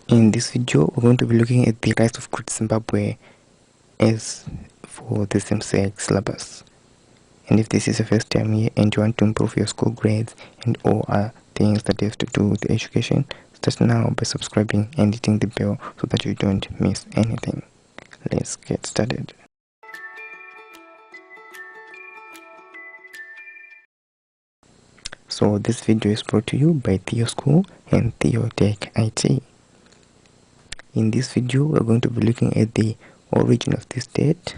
In this video, we're going to be looking at the rise of Great Zimbabwe as for the ZIMSEC syllabus. And if this is your first time here and you want to improve your school grades and all other things that have to do with education, start now by subscribing and hitting the bell so that you don't miss anything. Let's get started. So this video is brought to you by TheoSchool and TheoTech IT. In this video, we're going to be looking at the origin of the state,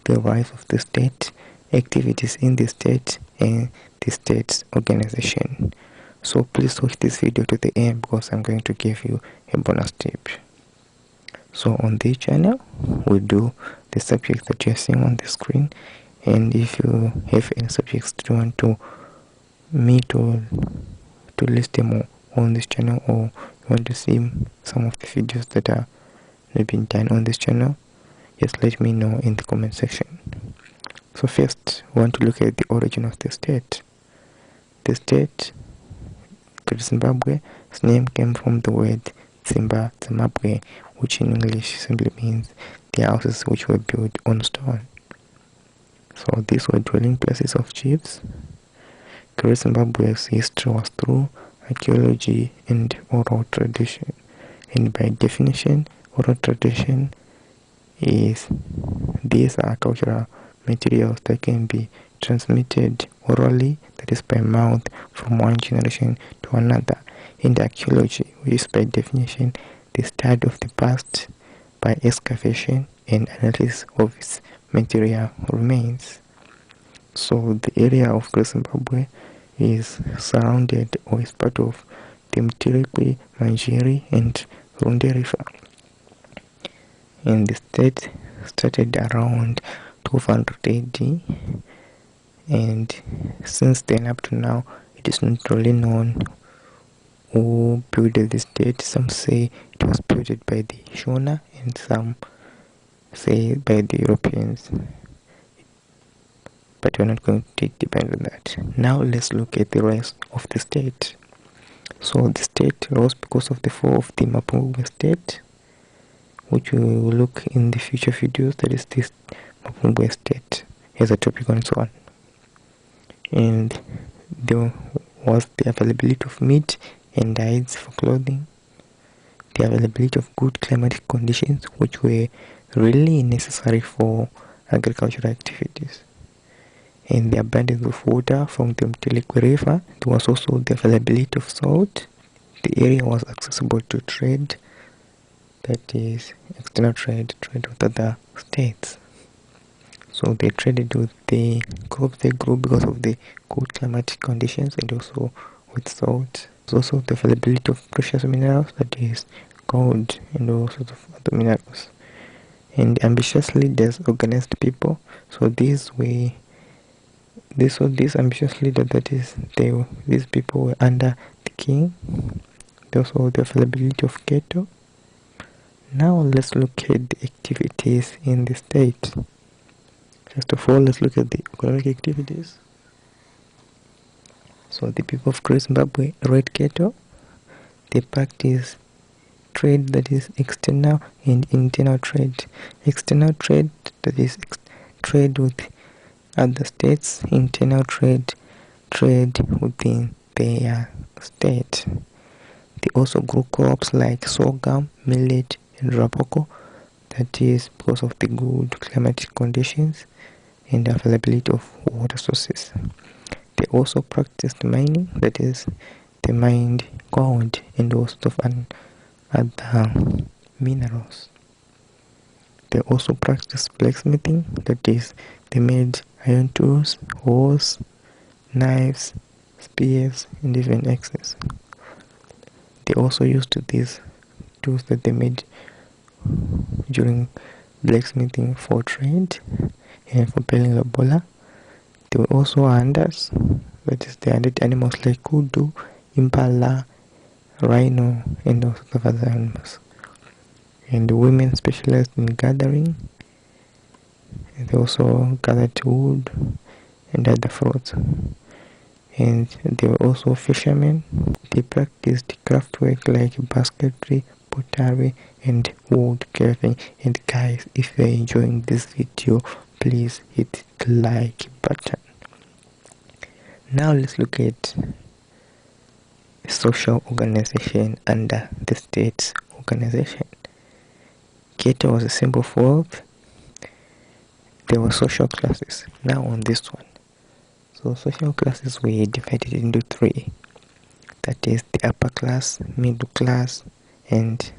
the rise of the state, activities in the state, and the state's organization. So please watch this video to the end because I'm going to give you a bonus tip. So on this channel, we do the subjects that you're seeing on the screen, and if you have any subjects that you want to me to list them on this channel, or you want to see some of the videos that are been done on this channel, just let me know in the comment section. So first, we want to look at the origin of the state. The state, Great Zimbabwe's name came from the word Zimbabwe, which in English simply means the houses which were built on stone. So these were dwelling places of chiefs. Great Zimbabwe's history was through archaeology and oral tradition, and by definition, oral tradition is these are cultural materials that can be transmitted orally, that is by mouth, from one generation to another. And archaeology, which is by definition the study of the past by excavation and analysis of its material remains. So the area of Great Zimbabwe is surrounded or is part of the Mtirikwi, Manjeri and Runde River. And the state started around 1200 AD, and since then up to now it is not really known who built the state. Some say it was built by the Shona and some say by the Europeans, but we're not going to take depend on that. Now let's look at the rise of the state. So the state rose because of the fall of the Mapungubwe state, which we will look in the future videos. That is this Mapungubwe state as a topic on its own. And there was the availability of meat and hides for clothing, the availability of good climatic conditions which were really necessary for agricultural activities, and the abundance of water from the Mtirikwi River. There was also the availability of salt. The area was accessible to trade, that is external trade with other states. So they traded with the crops they grew because of the good climatic conditions, and also with salt. There's also the availability of precious minerals, that is gold and all sorts of other minerals. And ambitious leaders organized people. So these ambitious leaders, that is these people were under the king. There's also the availability of cattle. Now let's look at the activities in the state. First of all, let's look at the economic activities. So the people of Great Zimbabwe raised cattle. They practice trade, that is external and internal trade. External trade, that is trade with other states. Internal trade within their state. They also grew crops like sorghum, millet and rapoko, that is because of the good climatic conditions and availability of water sources. They also practiced mining, that is they mined gold and all sorts of other minerals. They also practiced blacksmithing, that is they made iron tools, hoes, knives, spears and even axes. They also used these tools that they made during blacksmithing for trade and for peeling the bola. They were also hunters, that is they hunted animals like kudu, impala, rhino and all sorts of other animals. And the women specialized in gathering, and they also gathered wood and other fruits. And they were also fishermen. They practiced craft work like basketry, pottery, and wood carving. And guys, if you're enjoying this video, please hit the like button. Now let's look at social organization under the state's organization. Ghetto was a symbol for wealth. There were social classes. Now on this one, so social classes were divided into three. That is the upper class, middle class, and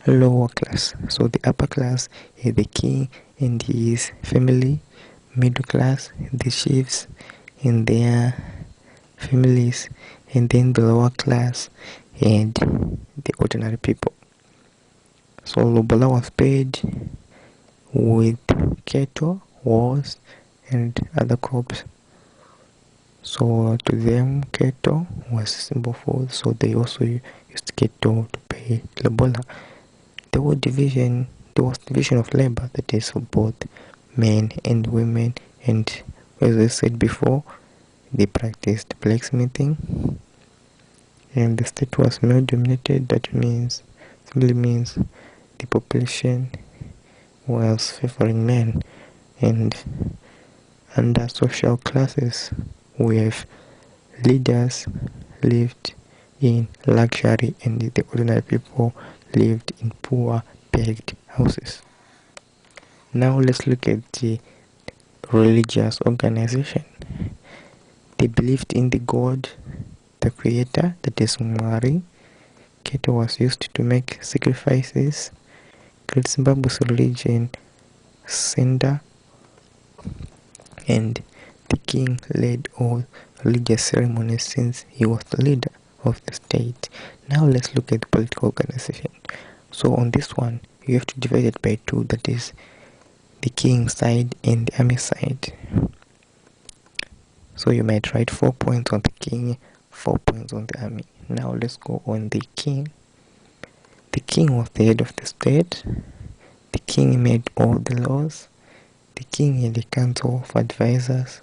lower class. So the upper class is the king and his family. Middle class, the chiefs and their families, and then the lower class and the ordinary people. So Lobola was paid with cattle, horse, and other crops. So to them, cattle was a symbol for, so they also used cattle to pay Lobola. There was division of labor, that is for both men and women, and as I said before, they practiced blacksmithing, and the state was male dominated. That simply means the population was favoring men. And under social classes, we have leaders lived in luxury and the ordinary people lived in poor, pegged houses. Now let's look at the religious organization. They believed in the God, the creator, that is Mwari. Cattle was used to make sacrifices. Great Zimbabwe's religion center, and the king led all religious ceremonies since he was the leader of the state. Now let's look at the political organization. So on this one, you have to divide it by two, that is the king side and the army side. So you might write 4 points on the king, 4 points on the army. Now let's go on the king. The king was the head of the state. The king made all the laws. The king had a council of advisors.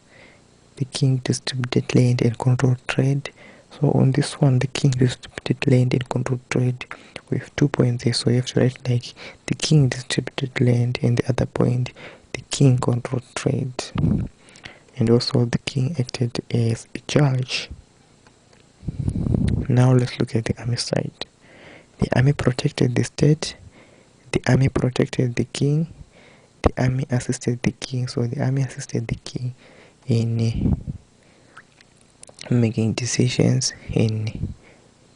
The king distributed land and controlled trade. So on this one, the king distributed land and controlled trade. We have 2 points there, so you have to write like the king distributed land, and the other point, the king controlled trade. And also the king acted as a judge. Now let's look at the army side. The army protected the state. The army protected the king. The army assisted the king. So the army assisted the king in making decisions, in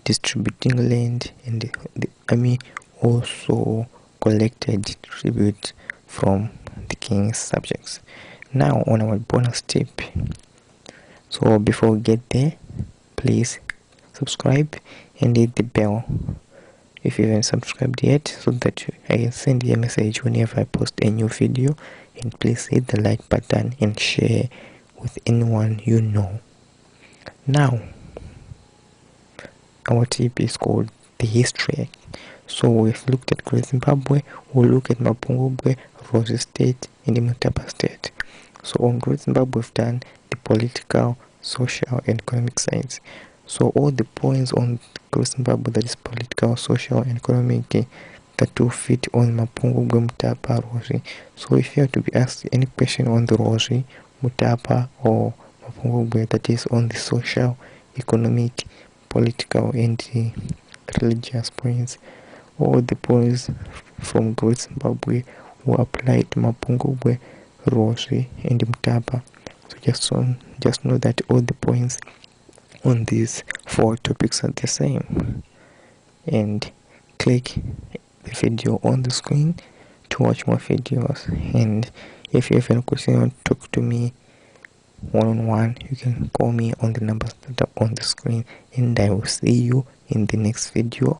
distributing land, and the army also collected tribute from the king's subjects. Now on our bonus tip. So before we get there, please subscribe and hit the bell if you haven't subscribed yet, so that I can send you a message whenever I post a new video. And please hit the like button and share with anyone you know. Now our tip is called the history. So we've looked at Great Zimbabwe, we'll look at Mapungubwe, Rose State, and the Mutapa State. So on Great Zimbabwe, we've done the political, social, and economic sides. So all the points on Great Zimbabwe, that is political, social, and economic, that will fit on Mapungubwe, Mutapa, Rose. So if you have to be asked any question on the Rose, Mutapa, or Mapungubwe, that is on the social, economic, political, and the religious points, all the points from Great Zimbabwe will apply to Mapungubwe, Rose, and Mutapa. So just know that all the points on these 4 topics are the same. And click the video on the screen to watch more videos. And if you have any question or talk to me one-on-one, you can call me on the numbers that are on the screen, and I will see you in the next video.